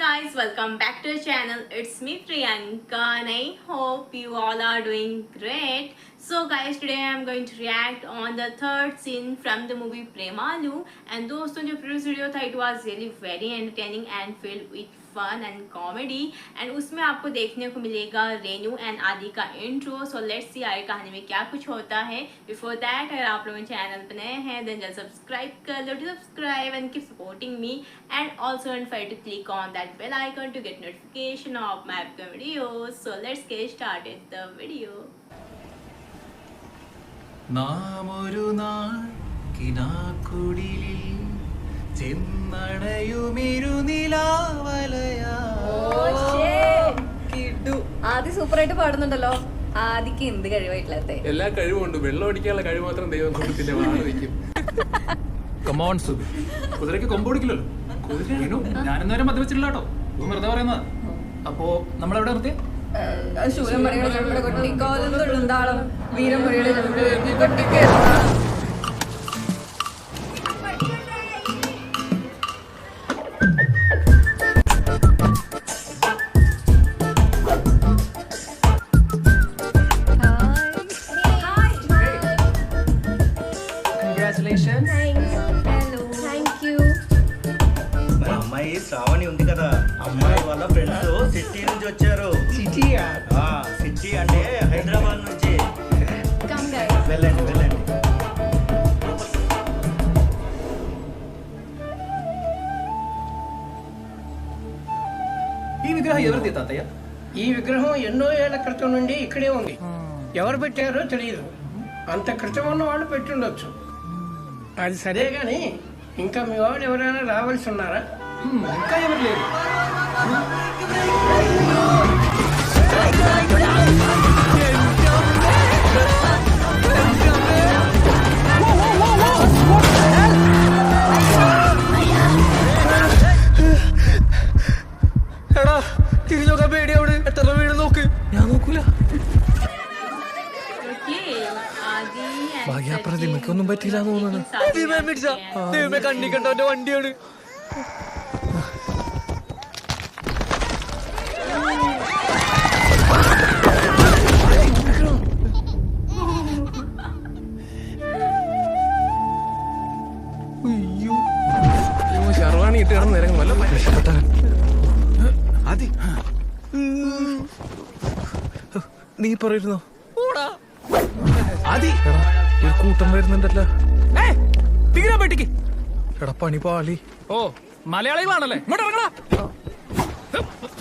guys, welcome back to the channel. It's me Priyanka and I hope you all are doing great. So guys, today I am going to react on the third scene from the movie Premalu. And दोस्तों जो previous video था, it was really very entertaining and filled with fun and comedy. And उसमें आपको देखने को मिलेगा Renu and आदि का इंट्रो. So let's see आगे कहानी में क्या कुछ होता है. Before that, अगर आप लोग चैनल पर नए हैं then just subscribe कर लो, to subscribe and keep supporting me. And also don't forget to click on that bell icon to get notification of my upcoming videos. So let's get started the video. നാമൊരു നാൾ കിനാക്കുടിലിൽ ആദ്യം സൂപ്പറായിട്ട് പാടുന്നുണ്ടല്ലോ. ആദിക്ക് എന്ത് കഴിവായിട്ടില്ലാത്ത എല്ലാ കഴിവുണ്ട്. വെള്ളം അടിക്കാനുള്ള കഴിവ് മാത്രം ദൈവം കൊടുത്തില്ല. വാങ്ങിക്കും കുതിരക്ക് കൊമ്പൊടിക്കില്ലല്ലോ. ഞാനെന്നേരം മദ്യവെച്ചില്ല കേട്ടോ, വെറുതെ പറയുന്നത്. അപ്പോ നമ്മളെവിടെ നിർത്തിയ ശൂലം പറയുന്നത് കൊട്ടിക്കോലം തൊഴുന്താളം വീരം പറയുന്നത് കൊട്ടിക്ക്. అమ్మాయి శ్రావణి ఉంది కదా, అమ్మాయి వాళ్ళ ఫ్రెండ్స్ సిటీ నుంచి వచ్చారు. సిటీ అంటే హైదరాబాద్ నుంచి. వెళ్ళండి వెళ్ళండి. ఈ విగ్రహం ఎవరిది తాతయ్య? ఈ విగ్రహం ఎన్నో ఏళ్ల క్రితం నుండి ఇక్కడే ఉంది. ఎవరు పెట్టారో తెలియదు. అంత క్రితం ఉన్న వాళ్ళు పెట్టుండొచ్చు. అది సరే గాని ఇంకా మీ వాళ్ళు ఎవరైనా రావాల్సి ఉన్నారా? ఇంకా ఎవరు లేరు. എടാ തിരിഞ്ഞൊക്കെ പേടി. അവിടെ എത്ര വീട് നോക്ക്, ഞാൻ നോക്കൂല. ഭാഗ്യപ്രതിമയ്ക്കൊന്നും പറ്റില്ല തോന്നുന്നു. ദൈവമേ കണ്ണിക്കണ്ട, അവന്റെ വണ്ടിയാണ്. ശർവാണി ഇട്ട് കിടന്ന് നിരങ്ങും. വല്ല അതി നീ പറയുന്നോ? അതി ഒരു കൂട്ടം വരുന്നുണ്ടല്ലോ. എടാ പണി പാളി. ഓ മലയാളികളാണല്ലേ?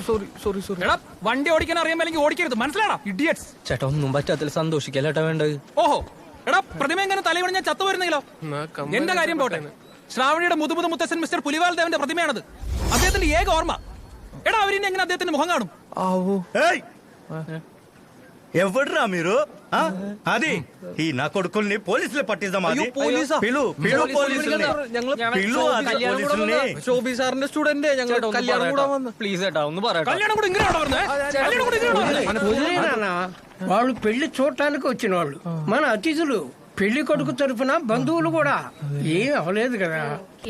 Sorry sorry sorry. എടാ വണ്ടി ഓടിക്കാൻ അറിയാമെങ്കിൽ ഓടിക്കരുത്, മനസ്സിലാടാ ഇഡിയറ്റ്സ്. ചേട്ടാ ഒന്നും പറ്റാത്തില്ല, സന്തോഷിക്കല്ലേട്ടാ വേണ്ടത്. ഓഹോ എടാ പ്രതിമ എങ്ങനെ തലവണി ഞാൻ ചത്തു വരുന്നെങ്കിലോ? എന്റെ കാര്യം പോട്ടെ, ശ്രാവണിയുടെ മുതുമുതു മുത്തച്ഛൻ മിസ്റ്റർ പുലിവാൽ ദേവന്റെ പ്രതിമയാണത്. അദ്ദേഹത്തിന്റെ ഏക ഓർമ്മ. എടാ അവരിനി എങ്ങനെ അദ്ദേഹത്തിന്റെ മുഖം കാണും? ആവോ ఎవడ్రా మీరు? అది ఈ నా కొడుకుల్ని పోలీసులు పట్టిద్దాం. ശോഭി സാറിന്റെ സ്റ്റുഡന്റ്. ഞങ്ങൾ കല്യാണം കൂടാൻ വന്നു. പ്ലീസ് ചേട്ടാ ഒന്ന് പറയട്ടെ. കല്യാണം കൂടെ ഇങ്ങനെയാണോ പറഞ്ഞത്? వాళ్ళు పెళ్లి చూడటానికి వచ్చిన వాళ్ళు, మన అతిథులు, పెళ్లి కొడుకు తరఫున బంధువులు కూడా. ఏం అవలేదు కదా,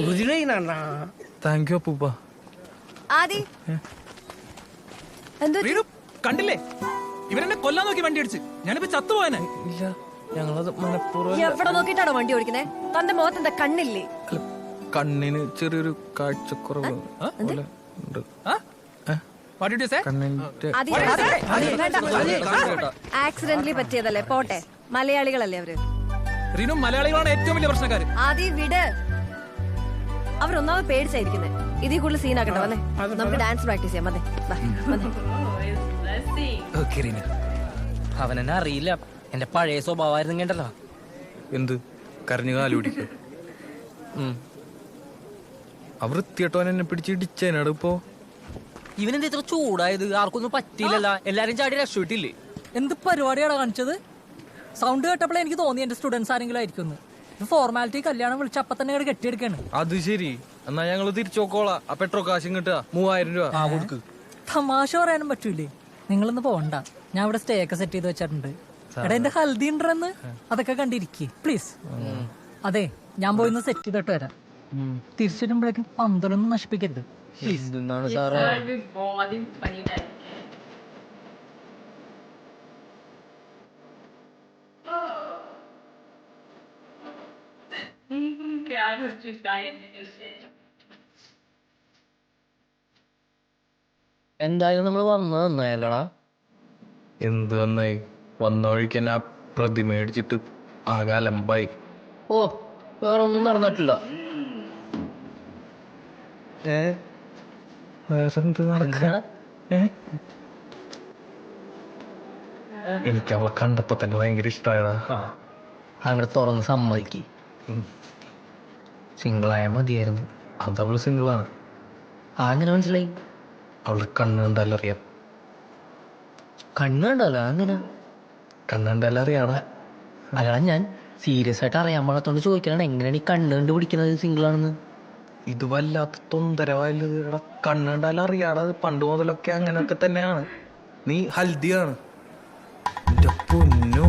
వదిలేనా? താങ്ക് യു അപ്പൂപ്പ. ആദി കണ്ടില്ലേ, ഇവരെന്നെ കൊല്ലാൻ നോക്കി വണ്ടി അടിച്ച്. ഞാനിപ്പോ ചത്തുപോയനെ. ഇല്ല, ഞങ്ങളത് മനഃപൂർവ്വം. എവിടെ നോക്കിട്ടാണോ വണ്ടി ഓടിക്കുന്നേ? തന്റെ മുഖത്ത് എന്താ കണ്ണില്ലേ? കണ്ണിന് ചെറിയൊരു കാഴ്ചക്കുറവ് പോലെ ഉണ്ട്. ആക്സിഡന്റലി പറ്റിയതല്ലേ, പോട്ടെ. മലയാളികളല്ലേ അവര്? റീനു മലയാളികളാണ് ഏറ്റവും വലിയ പ്രശ്നക്കാര്. ആദി വിട്, അവരൊന്നാമത് പേടിച്ചായിരിക്കുന്നേ. ഇതിൽ കൂടുതൽ സീനാക്കണ്ട. വന്നേ നമുക്ക് ഡാൻസ് പ്രാക്ടീസ് ചെയ്യാം. അവനെന്നെ അറിയില്ല, എന്റെ പഴയ സ്വഭാവമായിരുന്നു കേട്ടല്ലോ. എന്ത് കരഞ്ഞു കാല് പിടിക്കും. ആ വൃത്തിയട്ടോൻ എന്നെ പിടിച്ച് ഇടിച്ചേനാട്. ഇപ്പോ ഇവനെന്താ ഇത്ര ചൂടായത്? ആർക്കൊന്നും പറ്റിയില്ലല്ലോ, എല്ലാരും ചാടി രക്ഷപ്പെട്ടില്ലേ? എന്ത് പരിപാടിയാണ് കാണിച്ചത്? സൗണ്ട് കേട്ടപ്പോഴേ എനിക്ക് തോന്നി എന്റെ സ്റ്റുഡൻസ് ആരെങ്കിലും ആയിരിക്കും. ഫോർമാലിറ്റി കല്യാണം വിളിച്ച് അപ്പൊ തന്നെ കെട്ടിയെടുക്കാണ്. അത് ശരി, എന്നാ ഞങ്ങള് തിരിച്ചു നോക്കോളാം. ആ പെട്രോൾ കാശും കിട്ടുക 3000 രൂപ കൊടുക്ക്. തമാശ പറയാനും പറ്റൂലേ? നിങ്ങളൊന്ന് പോണ്ട, ഞാൻ ഇവിടെ സ്റ്റേ ഒക്കെ സെറ്റ് ചെയ്ത് വെച്ചിട്ടുണ്ട്. എടാ എന്റെ ഹൽദി ഉണ്ടെന്ന് അതൊക്കെ കണ്ടിരിക്കേ പ്ലീസ്. അതെ ഞാൻ പോയിന്ന് സെറ്റ് ചെയ്തിട്ട് വരാം. തിരിച്ചു വരുമ്പോഴേക്കും പന്തലൊന്നും നശിപ്പിക്കരുത്. ഇതെന്താണ് സാറേ ആദ്യം പണിയിട്ടായി. എന്തായാലും നമ്മൾ വന്നത് നന്നായല്ലടാ. എന്ത് നന്നായി, വന്ന വഴിക്ക് തന്നെ ആ പ്രതി മേടിച്ചിട്ട് ആകെ അലമ്പായി. ഓ വേറെ ഒന്നും നടന്നിട്ടില്ല. വേറെന്ത് നടക്കാ? എനിക്ക് അവളെ കണ്ടപ്പോ തന്നെ ഭയങ്കര ഇഷ്ടമായതാ. അങ്ങനെ തുറന്ന് സമ്മതിക്ക്. സിംഗിളായ മതിയായിരുന്നു. അതവള് സിംഗിളാണ്. അങ്ങനെ മനസ്സിലായി. അവള് കണ്ണ് കണ്ടാലും അറിയാം. കണ്ണ് കണ്ടല്ലോ അങ്ങനെ. കണ്ണ് കണ്ടാലും അറിയാടാ. അല്ല ഞാൻ സീരിയസ് ആയിട്ട് അറിയാൻ പാടത്തോണ്ട് ചോദിക്കലാണ്, എങ്ങനെയാണ് ഈ കണ്ണ് കണ്ട് പിടിക്കുന്നത് സിംഗിളാണെന്ന്? ഇത് വല്ലാത്ത തൊന്തരവായില്ല. കണ്ണ് കണ്ടാലും അറിയാടാ. പണ്ട് മുതലൊക്കെ അങ്ങനെയൊക്കെ തന്നെയാണ്. നീ ഹൽദിയാണ്. എന്റെ പൊന്നോ.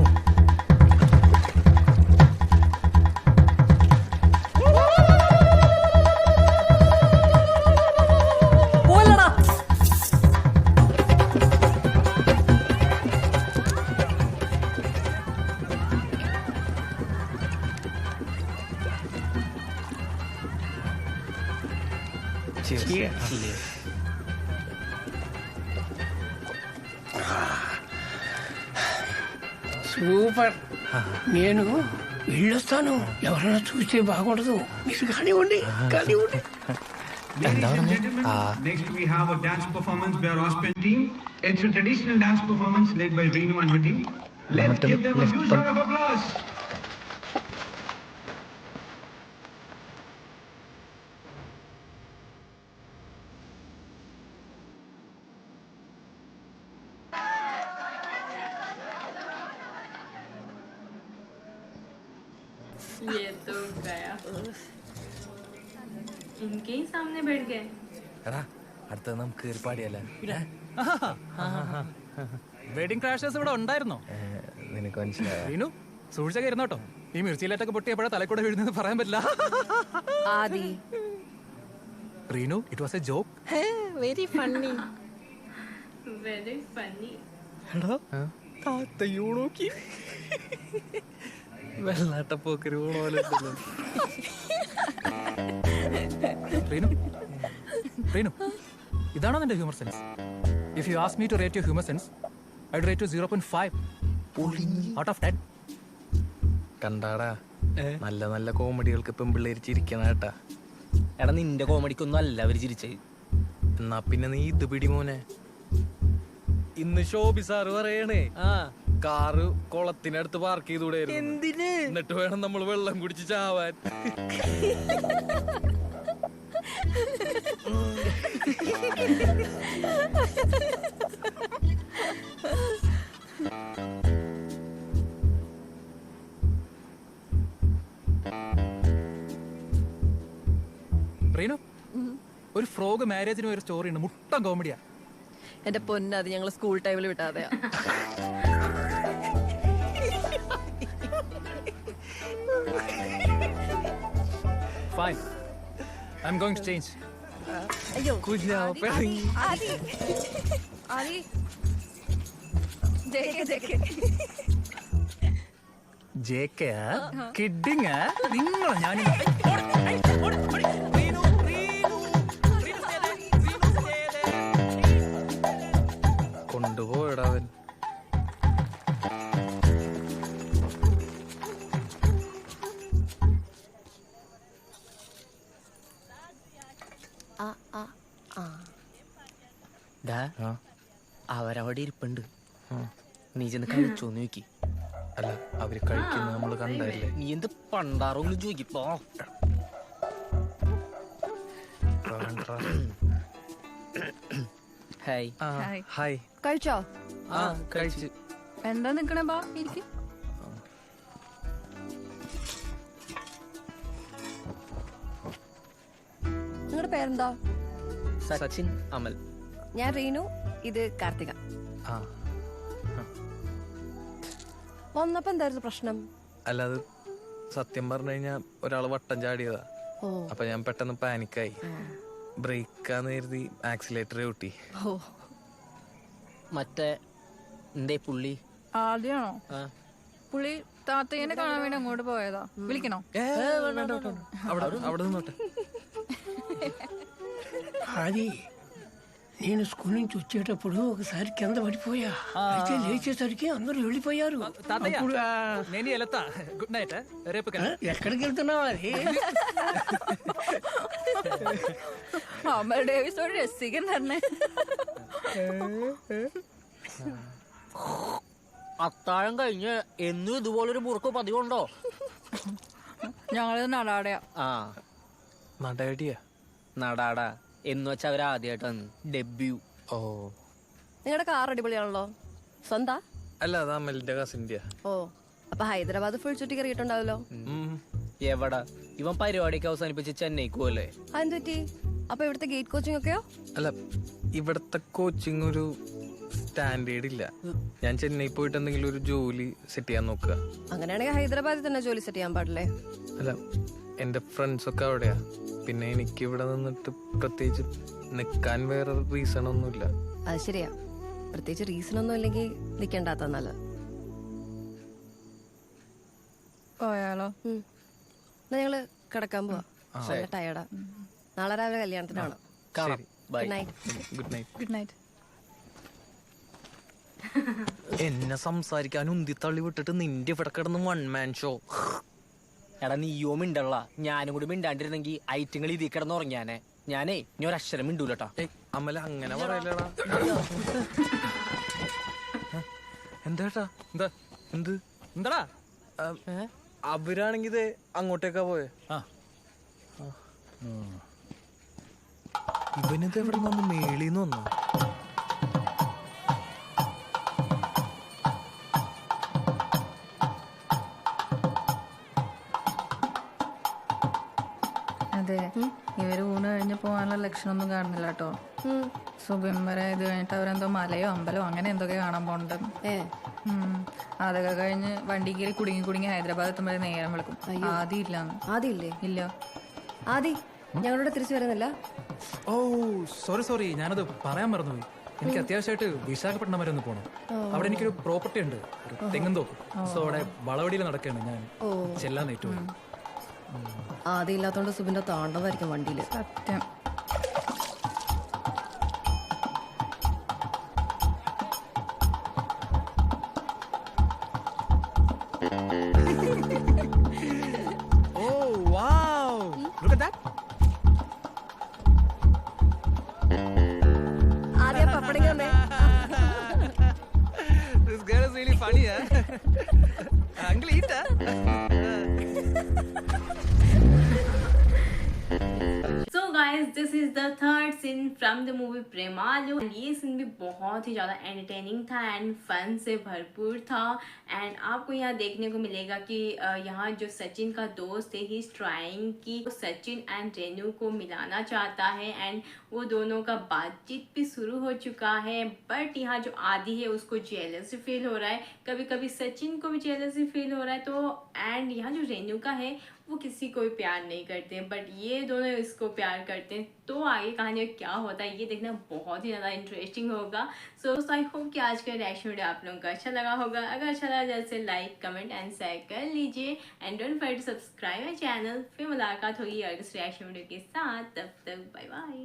సూపర్. నేను వెళ్ళొస్తాను, ఎవరైనా చూస్తే బాగుండదు. మీరు కానివ్వండి కానివ్వండి. Next we have a dance performance by our Ospen team. It's a traditional dance performance led by Reenu and her team. Let's give them a huge round of applause. ये तो गया, इनके ही सामने बैठ गए. എടാ അടുത്ത നമുക്ക് കയറി പാടിയല്ലേ? വെഡിങ് ക്രാഷേഴ്സ് ഇവിടെ ഉണ്ടായിരുന്നോ? നിനക്ക് മനസ്സിലായോ? റീനു സൂക്ഷിച്ചൊക്കെ ഇരുന്നോട്ടോ. ഈ മിർച്ചിയിലേറ്റൊക്കെ പൊട്ടിയപ്പോഴാ തലക്കൂടെ വീഴുന്നത് പറയാൻ പറ്റില്ല. Aadi Reenu, it was a joke. Very funny. Very funny. വെള്ളാട്ടപ്പോക്കര് പോലെ. റീനു, റീനു, ഇതാണോ നിന്റെ humour sense? If you ask me to rate your humour sense, I would rate you 0.5 out of 10. കണ്ടാടാ, നല്ല നല്ല കോമഡികൾക്ക് പെൺപിള്ളേര് ചിരിക്കണ കേട്ടാ. എടാ നിന്റെ കോമഡിക്കൊന്നും അല്ല അവര് ചിരിച്ചത്. എന്നാ പിന്നെ നീ ഇത് പിടി മോനെ. ഇന്ന് ശോഭി സാറ് പറയണേ, കാറ് കുളത്തിനടുത്ത് പാർക്ക് ചെയ്തുകൂടായിരുന്നു. എന്തിന്? എന്നിട്ട് വേണം നമ്മൾ വെള്ളം കുടിച്ച് ചാവാൻ. റീനു, ഒരു ഫ്രോഗ് മാരേജിന് ഒരു സ്റ്റോറി ഉണ്ട്, മുട്ടൻ കോമഡിയാ. എന്റെ പൊന്ന്, അത് ഞങ്ങൾ സ്കൂൾ ടൈമിൽ വിട്ടാതെയാ. Fine, I'm going to change. അയ്യോ കുഞ്ഞാപ്പി. JK കിഡിങ് നിങ്ങൾ ഞാൻ കൊണ്ടുപോയടാ അവൻ. അവരവിടെ ഇരിപ്പുണ്ട്, നീ ചെന്ന് കഴിച്ചോന്ന് ചോദിക്കി. അല്ല, അവര് കഴിക്കുന്നത് നമ്മള് കണ്ടല്ലേ. നീ എന്ത് പണ്ടാറോന്ന് ചോദിക്കപ്പോ. ഹായ്. ഹായ്. കഴിച്ചോ? കഴിച്ച്. എന്താ നിക്കണേ? ബാ ഇരിക്ക്. നിങ്ങളുടെ പേരെന്താ? സച്ചിൻ, അമൽ. ഞാൻ റീനു, ഇത് കാർത്തിക. വന്നപ്പോ എന്തായിരുന്നു പ്രശ്നം? അല്ല, അത് സത്യം പറഞ്ഞു കഴിഞ്ഞാ ഒരാള് വട്ടം ചാടിയതാ. അപ്പൊ ഞാൻ പെട്ടെന്ന് പാനിക്കായി. ബ്രേക്കാന്ന് കരുതി ആക്സിലേറ്റർ കൂട്ടി. ഓ മറ്റേ എന്തേ പുള്ളി ആദ്യമാണോ? പുള്ളി താത്തേനെ കാണാൻ വേണ്ടി അങ്ങോട്ട് പോയതാ. വിളിക്കണോ? അവിടെ നിന്നോട്ടെ. అది నేను స్కూల్ నుంచి వచ్చేటప్పుడు ఒకసారి కింద పడిపోయా. అయితే లేచేసరికి అందరూ వెళ్ళిపోయారు. అప్పుడు నేను వెళ్తా. Good night. రేపు ఎక్కడికి వెళ్తున్నావు? అది അമർ ഡേവിസോട് രസികൻ തന്നെ. അത്താഴം കഴിഞ്ഞ് എന്നും ഇതുപോലൊരു മുറുക്ക് പതിവുണ്ടോ? ഞങ്ങള് നടാടയാ. ആ നടയടിയാ? നടാടാ എന്ന് വെച്ചാ അവര് ആദ്യമായിട്ടാണ് ഡെബ്യൂ. ഓ നിങ്ങളുടെ കാർ അടിപൊളിയാണല്ലോ. സ്വന്താ? അല്ല, അത് അമലിന്റെ കസിന്റെ. ഓ അപ്പൊ ഹൈദരാബാദ് ഫുൾ ചുറ്റി കയറിയിട്ടുണ്ടാവല്ലോ. എവിടാ ഇവൻ പരിപാടിക്ക് അവസാനിപ്പിച്ച് ചെന്നൈക്ക് പോലെ. അതെന്ത് പറ്റി? അപ്പൊ ഇവിടുത്തെ ഗേറ്റ് കോച്ചിങ് ഒക്കെയോ? അല്ല, ഇവിടത്തെ കോച്ചിങ് ഒരു സ്റ്റാൻഡേർഡ് ഇല്ല. ഞാൻ ചെന്നൈ പോയിട്ട് എന്തെങ്കിലും ഒരു ജോലി സെറ്റ് ചെയ്യാൻ നോക്കുക. അങ്ങനെയാണെങ്കിൽ ഹൈദരാബാദിൽ തന്നെ ജോലി സെറ്റ് ചെയ്യാൻ പാടില്ലേ? അല്ല, എന്റെ ഫ്രണ്ട്സ് ഒക്കെ അവിടെയാ. പിന്നെ എനിക്ക് ഇവിടെ നിന്നിട്ട് പ്രത്യേകിച്ച് നിക്കാൻ വേറെ റീസൺ ഒന്നുമില്ല. അത് ശരിയാ. പ്രത്യേകിച്ച് റീസൺ ഒന്നും ഇല്ലെങ്കിൽ നിക്കണ്ടാത്ത നല്ലത്. പോയാലോ? എന്നാ ഞങ്ങള് കിടക്കാൻ പോവാ. നല്ല ടയർഡാ. നാളെ രാവിലെ കല്യാണത്തിനാണ്. കാണാം. Bye. Good night. Good night. Good night. എന്നെ സംസാരിക്കാൻ ഉന്തി തള്ളി വിട്ടിട്ട് നിന്റെ ഇവിടെ കിടന്ന് വൺ മാൻ ഷോ. എടാ നീയോ മിണ്ടള്ള. ഞാനും കൂടി മിണ്ടാണ്ടിരുന്നെങ്കിൽ ഐറ്റങ്ങൾ ഇതിൽ കിടന്ന് ഉറങ്ങിയാനെ. ഞാനേ ഇനി ഒരക്ഷരം മിണ്ടൂലട്ടാ. അമല അങ്ങനെ പറയലടാ. എന്താ എന്താ എന്ത് എന്താടാ? അവരാണെങ്കി ഇത് അങ്ങോട്ടേക്കാ പോയെ. ഇവനിത് എവിടെ നിന്ന് മേളിന്ന് വന്നു? അതെ, ഇവര് ഊണ് കഴിഞ്ഞ് പോകാനുള്ള ലക്ഷണമൊന്നും കാണുന്നില്ല കേട്ടോ. സുബിം വരെ ഇത് കഴിഞ്ഞിട്ട് അവരെന്തോ മലയോ അമ്പലോ അങ്ങനെ എന്തൊക്കെ കാണാൻ പോണ്ട്. അതൊക്കെ കഴിഞ്ഞ് വണ്ടി കയറി കുടുങ്ങി ഹൈദരാബാദ് എത്തുമ്പോൾ നേരം വിളിക്കും. ആദ്യം ഇല്ലാന്ന്. ആദ്യം ഇല്ലേ? ഇല്ല. ആദ്യം ഞങ്ങളോട് തിരിച്ചു വരുന്നില്ല. ഓ സോറി, ഞാനത് പറയാൻ മറന്നുപോയി. എനിക്ക് അത്യാവശ്യമായിട്ട് വിശാഖപട്ടണം വരെ ഒന്ന് പോകണം. അവിടെ എനിക്കൊരു പ്രോപ്പർട്ടി ഉണ്ട്, ഒരു തെങ്ങും തോപ്പ്. സോ അവിടെ വളവടിയിൽ നടക്കുകയാണ്. ഞാൻ ചെല്ലാൻ ഏറ്റവും ആദ്യം ഇല്ലാത്തോണ്ട് സുബിന്റെ താണ്ടവായിരിക്കും വണ്ടിയില്. സത്യം. Oh wow! Look at that. ആദ്യം പപ്പടങ്ങ വന്നേ. This girl is really funny, huh? Uncle, eat, huh? So guys, this is the third scene from the movie Premalu. ये सीन भी बहुत ही ज़्यादा एंटरटेनिंग था एंड फन से भरपूर था. एंड आपको यहाँ देखने को मिलेगा कि यहाँ जो सचिन का दोस्त है, ही इज ट्राइंग कि सचिन एंड रेनू को मिलाना चाहता है एंड वो दोनों का बातचीत भी शुरू हो चुका है. बट यहाँ जो आदि है उसको जेलसी फील हो रहा है, कभी कभी सचिन को भी जेलसी फील हो रहा है. तो एंड यहाँ जो रेनू का है वो किसी को भी प्यार नहीं करते हैं, बट ये दोनों इसको प्यार करते हैं. तो आगे कहानी में क्या होता है ये देखना बहुत ही ज़्यादा इंटरेस्टिंग होगा. सो आई होप कि आज का रिएक्शन वीडियो आप लोगों को अच्छा लगा होगा. अगर अच्छा लगा जैसे लाइक कमेंट एंड शेयर कर लीजिए and don't forget to subscribe my channel. फिर मुलाकात होगी अगले रिएक्शन वीडियो के साथ. तब तक बाय बाय.